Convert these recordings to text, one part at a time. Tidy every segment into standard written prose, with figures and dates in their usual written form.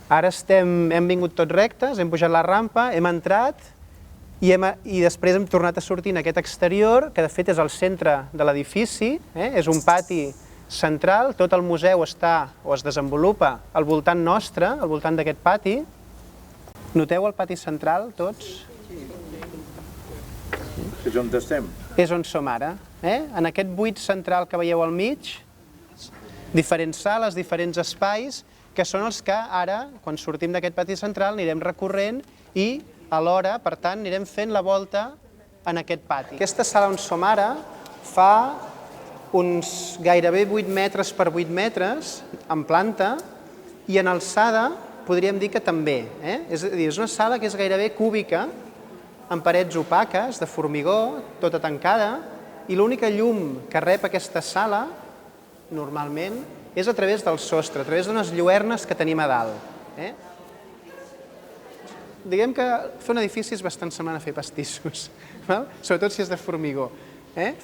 Ara hem vingut tots rectes, hem pujat la rampa, hem entrat i després hem tornat a sortir en aquest exterior, que de fet és el centre de l'edifici, és un pati central, tot el museu està o es desenvolupa al voltant nostre, al voltant d'aquest pati. Noteu el pati central, tots? És on estem? És on som ara. En aquest buit central que veieu al mig, diferents sales, diferents espais, que són els que ara, quan sortim d'aquest pati central, anirem recorrent i alhora, per tant, anirem fent la volta en aquest pati. Aquesta sala on som ara fa uns gairebé 8 metres per 8 metres en planta i en alçada podríem dir que també. És a dir, és una sala que és gairebé cúbica, amb parets opaques, de formigó, tota tancada, i l'única llum que rep aquesta sala, normalment, és a través del sostre, a través d'unes lluernes que tenim a dalt. Diguem que fer un edifici és bastant semblant a fer pastissos, sobretot si és de formigó.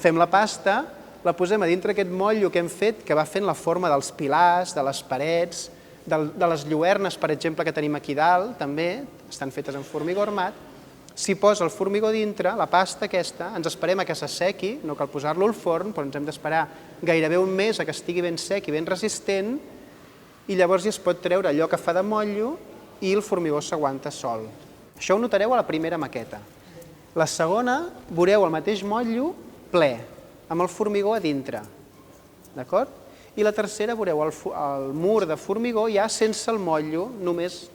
Fem la pasta, la posem a dintre aquest motllo que hem fet, que va fent la forma dels pilars, de les parets, de les lluernes, per exemple, que tenim aquí dalt, també, estan fetes en formigó armat. S'hi posa el formigó dintre, la pasta aquesta, ens esperem a que s'assequi, no cal posar-lo al forn, però ens hem d'esperar gairebé un mes a que estigui ben sec i ben resistent, i llavors ja es pot treure allò que fa de motllo i el formigó s'aguanta sol. Això ho notareu a la primera maqueta. La segona, veureu el mateix motllo ple, amb el formigó a dintre, d'acord? I la tercera, veureu el mur de formigó ja sense el motllo, només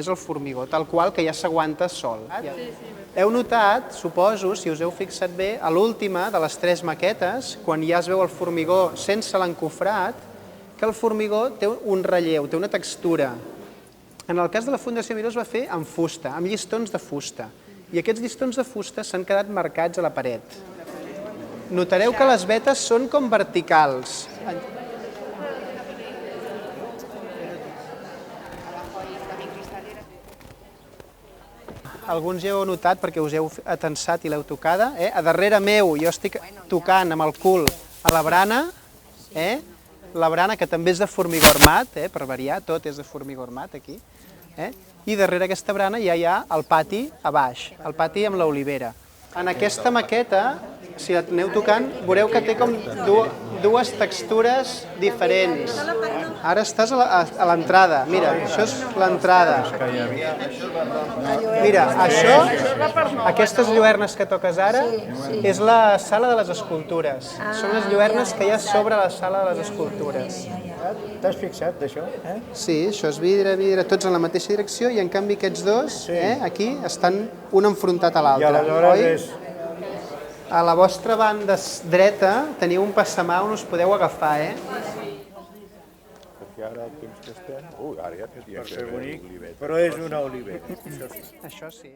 el formigó, tal qual que ja s'aguanta sol. Heu notat, suposo, si us heu fixat bé, a l'última de les 3 maquetes, quan ja es veu el formigó sense l'encofrat, que el formigó té un relleu, té una textura. En el cas de la Fundació Miró es va fer amb fusta, amb llistons de fusta, i aquests llistons de fusta s'han quedat marcats a la paret. Notareu que les vetes són com verticals. Alguns ja ho heu notat perquè us heu atensat i l'heu tocada. A darrere meu jo estic tocant amb el cul a la brana, que també és de formigó armat, per variar, tot és de formigó armat aquí. I darrere aquesta brana ja hi ha el pati a baix, el pati amb l'olivera. En aquesta maqueta, si la aneu tocant, veureu que té com dues textures diferents. Ara estàs a l'entrada, mira, això és l'entrada. Mira, això, aquestes lluernes que toques ara, és la sala de les escultures. Són les lluernes que hi ha sobre la sala de les escultures. T'has fixat d'això? Sí, això és vidre, tots en la mateixa direcció, i en canvi aquests dos, aquí, estan un enfrontat a l'altre, oi? A la vostra banda dreta teniu un passamà on us podeu agafar, Perquè ara el temps que estem... Ara ja per ser bonic, però és una olivera. Això sí.